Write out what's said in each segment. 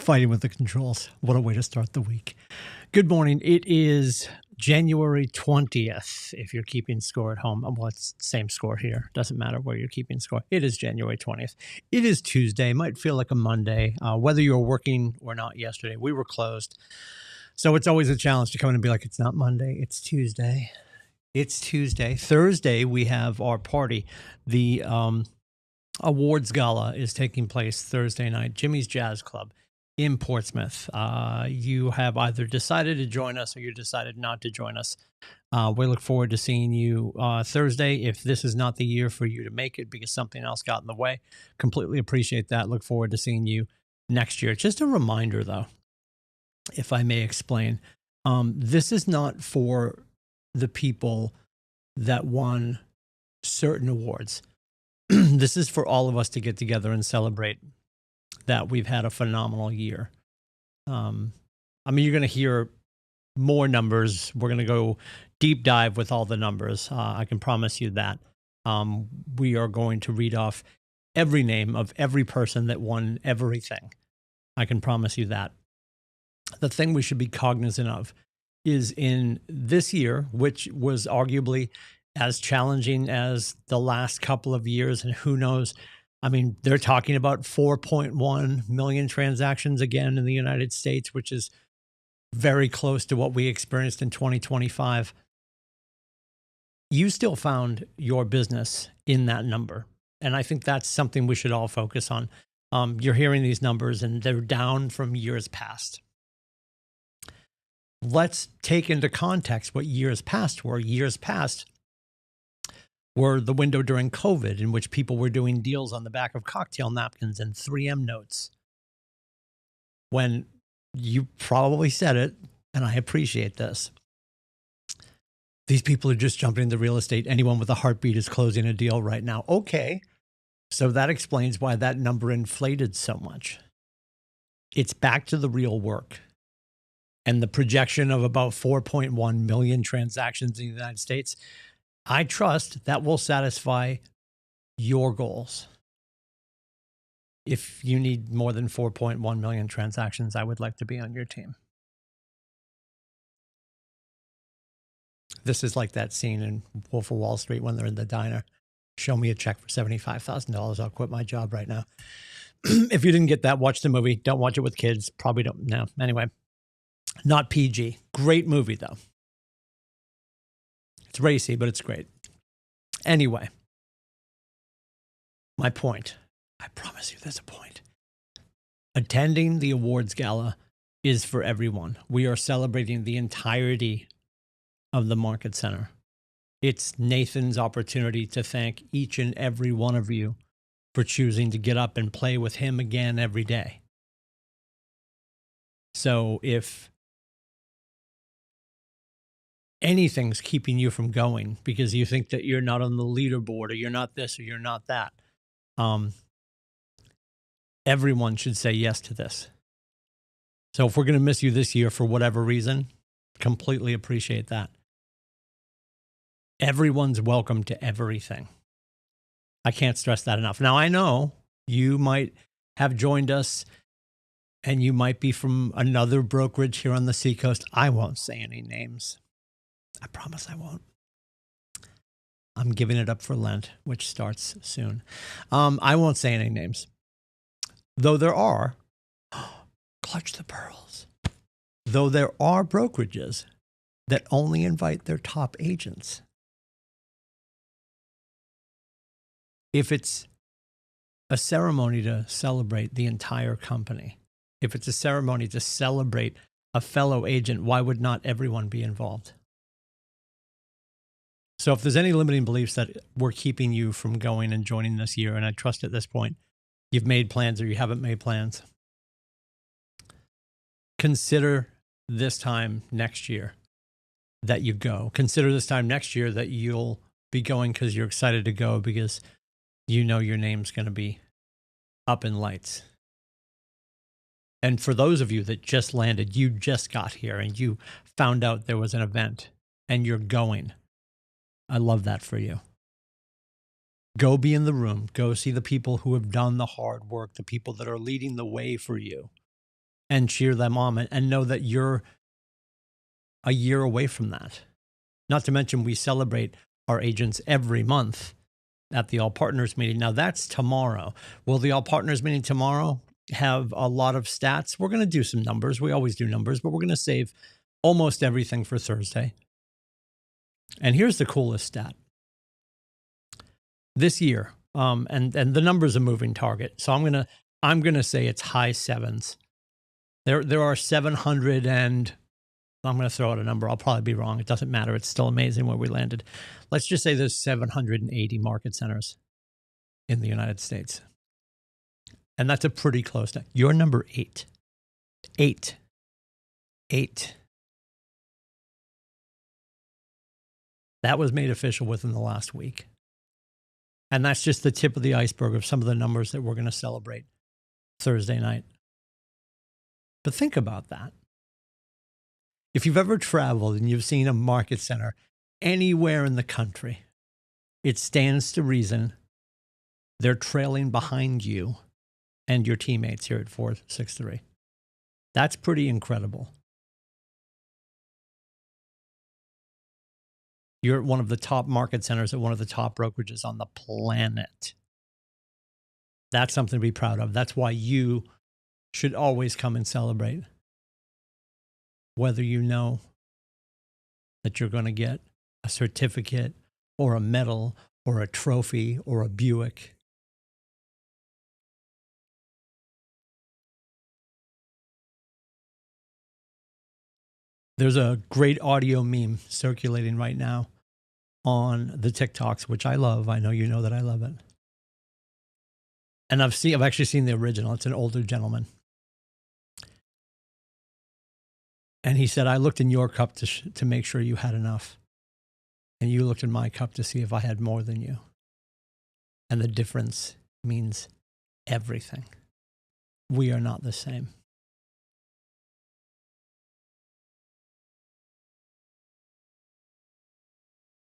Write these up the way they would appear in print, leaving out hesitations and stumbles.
Fighting with the controls. What a way to start the week. Good morning. It is January 20th. If you're keeping score at home, well, it's the same score here. Doesn't matter where you're keeping score. It is January 20th. It is Tuesday. Might feel like a Monday. Whether you were working or not yesterday, we were closed. So it's always a challenge to come in and be like, it's not Monday. It's Tuesday. It's Tuesday. Thursday, we have our party. The awards gala is taking place Thursday night. Jimmy's Jazz Club in Portsmouth. You have either decided to join us or you decided not to join us. We look forward to seeing you Thursday. If this is not the year for you to make it because something else got in the way, completely appreciate that. Look forward to seeing you next year. Just a reminder, though, if I may explain, this is not for the people that won certain awards. This is for all of us to get together and celebrate that we've had a phenomenal year. I mean, you're going to hear more numbers. We're going to go deep dive with all the numbers. I can promise you that. We are going to read off every name of every person that won everything. I can promise you that. The thing we should be cognizant of is in this year, which was arguably as challenging as the last couple of years, and who knows, I mean, they're talking about 4.1 million transactions again in the United States, which is very close to what we experienced in 2025. You still found your business in that number. And I think that's something we should all focus on. You're hearing these numbers and they're down from years past. Let's take into context what years past were. Years past were the window during COVID in which people were doing deals on the back of cocktail napkins and 3M notes. When you probably said it, and I appreciate this, these people are just jumping into real estate. Anyone with a heartbeat is closing a deal right now. Okay, so that explains why that number inflated so much. It's back to the real work. And the projection of about 4.1 million transactions in the United States, I trust that will satisfy your goals. If you need more than 4.1 million transactions, I would like to be on your team. This is like that scene in Wolf of Wall Street when they're in the diner. Show me a check for $75,000. I'll quit my job right now. If you didn't get that, watch the movie. Don't watch it with kids. Probably don't. No. Anyway, not PG. Great movie, though. It's racy, but it's great. Anyway, my point, I promise you there's a point. Attending the awards gala is for everyone. We are celebrating the entirety of the Market Center. It's Nathan's opportunity to thank each and every one of you for choosing to get up and play with him again every day. So if anything's keeping you from going because you think that you're not on the leaderboard or you're not this or you're not that, everyone should say yes to this. So if we're going to miss you this year for whatever reason, completely appreciate that. Everyone's welcome to everything. I can't stress that enough. Now, I know you might have joined us and you might be from another brokerage here on the Seacoast. I won't say any names. I promise I won't. I'm giving it up for Lent, which starts soon. I won't say any names. Though there are, clutch the pearls, though there are brokerages that only invite their top agents. If it's a ceremony to celebrate the entire company, if it's a ceremony to celebrate a fellow agent, why would not everyone be involved? So if there's any limiting beliefs that we're keeping you from going and joining this year, and I trust at this point you've made plans or you haven't made plans, consider this time next year that you go. Consider this time next year that you'll be going because you're excited to go because you know your name's going to be up in lights. And for those of you that just landed, you just got here and you found out there was an event and you're going. I love that for you. Go be in the room. Go see the people who have done the hard work, the people that are leading the way for you. and cheer them on and know that you're a year away from that. Not to mention, we celebrate our agents every month at the All Partners meeting. Now, that's tomorrow. Will the All Partners meeting tomorrow have a lot of stats? We're going to do some numbers. We always do numbers, but we're going to save almost everything for Thursday. And here's the coolest stat. This year, and the number's a moving target, so I'm gonna say it's high sevens. There are 700 and I'm going to throw out a number. I'll probably be wrong. It doesn't matter. It's still amazing where we landed. Let's just say there's 780 market centers in the United States. And that's a pretty close to. You're number 8. 8. That was made official within the last week. And that's just the tip of the iceberg of some of the numbers that we're going to celebrate Thursday night. But think about that. If you've ever traveled and you've seen a market center anywhere in the country, it stands to reason they're trailing behind you and your teammates here at 463. That's pretty incredible. You're at one of the top market centers at one of the top brokerages on the planet. That's something to be proud of. That's why you should always come and celebrate. Whether you know that you're going to get a certificate or a medal or a trophy or a Buick. There's a great audio meme circulating right now on the TikToks, which I love. I know you know that I love it. And I've actually seen the original. It's an older gentleman. And he said, I looked in your cup to make sure you had enough. And you looked in my cup to see if I had more than you. And the difference means everything. We are not the same.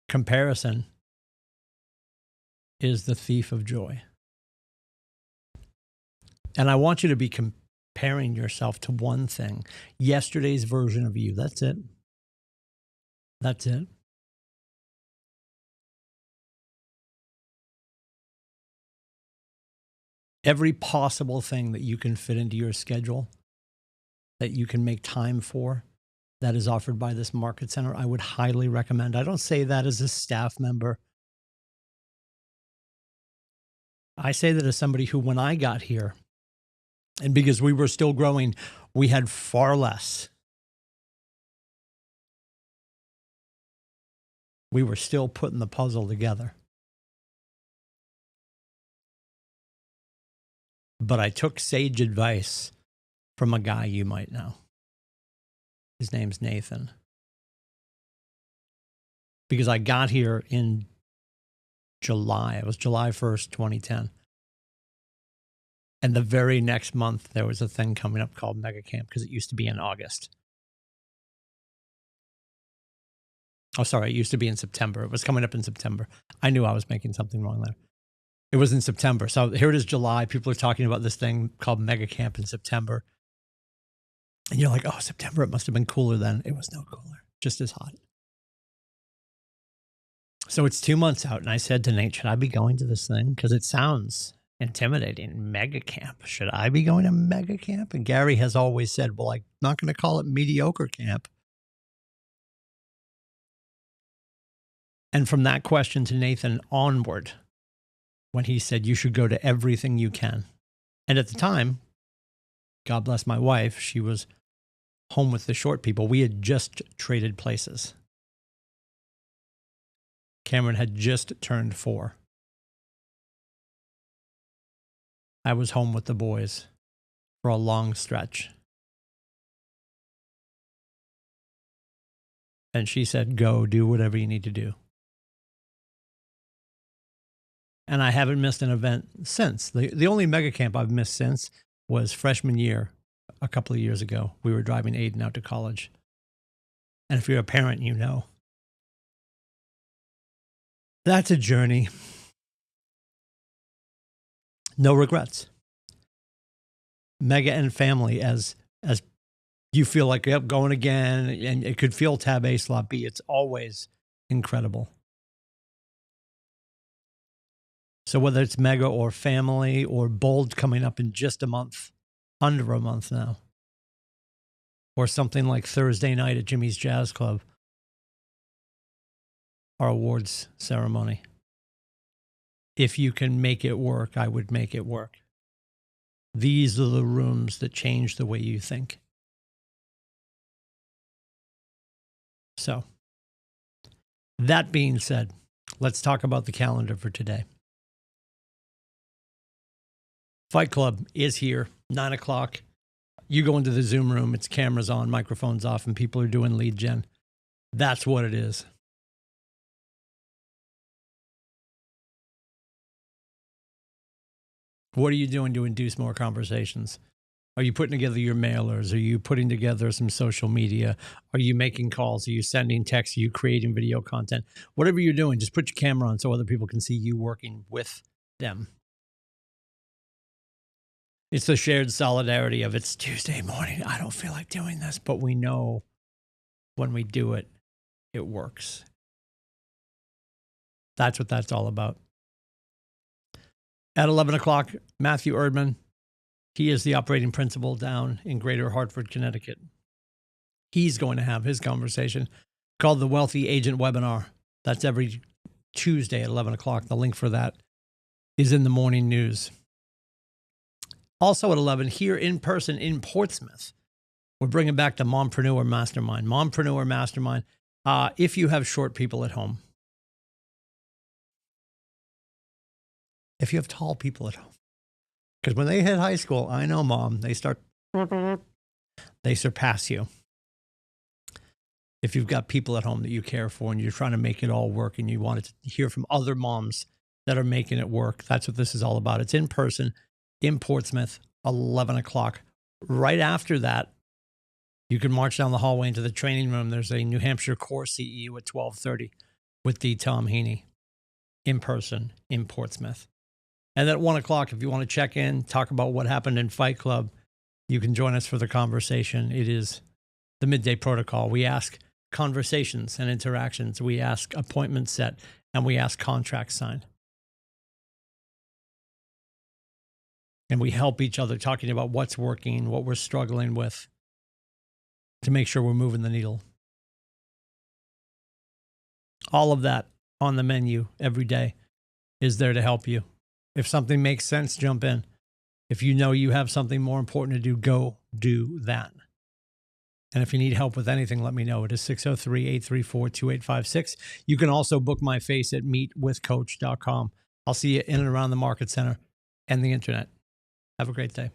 Comparison is the thief of joy. And I want you to be comparing yourself to one thing, yesterday's version of you. That's it. That's it. Every possible thing that you can fit into your schedule, that you can make time for, that is offered by this market center, I would highly recommend. I don't say that as a staff member. I say that as somebody who, when I got here, and because we were still growing, we had far less. We were still putting the puzzle together. But I took sage advice from a guy you might know. His name's Nathan. Because I got here in July. It was July 1st, 2010. And the very next month, there was a thing coming up called Mega Camp because it used to be in August. Oh, sorry. It used to be in September. It was coming up in September. I knew I was making something wrong there. It was in September. So here it is, July. People are talking about this thing called Mega Camp in September. And you're like, oh, September, it must have been cooler then. It was no cooler, just as hot. So it's 2 months out. And I said to Nate, should I be going to this thing? Because it sounds intimidating. Mega Camp. Should I be going to Mega Camp? And Gary has always said, well, I'm not going to call it mediocre camp. And from that question to Nathan onward, when he said, you should go to everything you can. And at the time, God bless my wife, she was home with the short people. We had just traded places. Cameron had just turned 4. I was home with the boys for a long stretch. And she said, go do whatever you need to do. And I haven't missed an event since. The only mega camp I've missed since was freshman year, a couple of years ago. We were driving Aiden out to college. And if you're a parent, you know. That's a journey. No regrets. Mega and family, as as you feel like, yep, going again, and it could feel tab A, slot B. It's always incredible. So whether it's mega or family or bold coming up in just a month, under a month now, or something like Thursday night at Jimmy's Jazz Club, our awards ceremony. If you can make it work, I would make it work. These are the rooms that change the way you think. So, that being said, let's talk about the calendar for today. Fight Club is here, 9 o'clock. You go into the Zoom room, it's cameras on, microphones off, and people are doing lead gen. That's what it is. What are you doing to induce more conversations? Are you putting together your mailers? Are you putting together some social media? Are you making calls? Are you sending texts? Are you creating video content? Whatever you're doing, just put your camera on so other people can see you working with them. It's the shared solidarity of it's Tuesday morning. I don't feel like doing this, but we know when we do it, it works. That's what that's all about. At 11 o'clock, Matthew Erdman. He is the operating principal down in Greater Hartford, Connecticut. He's going to have his conversation called the Wealthy Agent Webinar. That's every Tuesday at 11 o'clock. The link for that is in the morning news. Also at 11, here in person in Portsmouth, we're bringing back the Mompreneur Mastermind. Mompreneur Mastermind, if you have short people at home. If you have tall people at home. Because when they hit high school, I know, Mom, they surpass you. If you've got people at home that you care for and you're trying to make it all work and you want to hear from other moms that are making it work, that's what this is all about. It's in person in Portsmouth, 11 o'clock. Right after that, you can march down the hallway into the training room. There's a New Hampshire core CEU at 12:30 with the Tom Heaney in person in Portsmouth. And at 1 o'clock, if you want to check in, talk about what happened in Fight Club, you can join us for the conversation. It is the midday protocol. We ask conversations and interactions. We ask appointments set, and we ask contracts signed. And we help each other talking about what's working, what we're struggling with to make sure we're moving the needle. All of that on the menu every day is there to help you. If something makes sense, jump in. If you know you have something more important to do, go do that. And if you need help with anything, let me know. It is 603-834-2856. You can also book my face at meetwithcoach.com. I'll see you in and around the Market Center and the internet. Have a great day.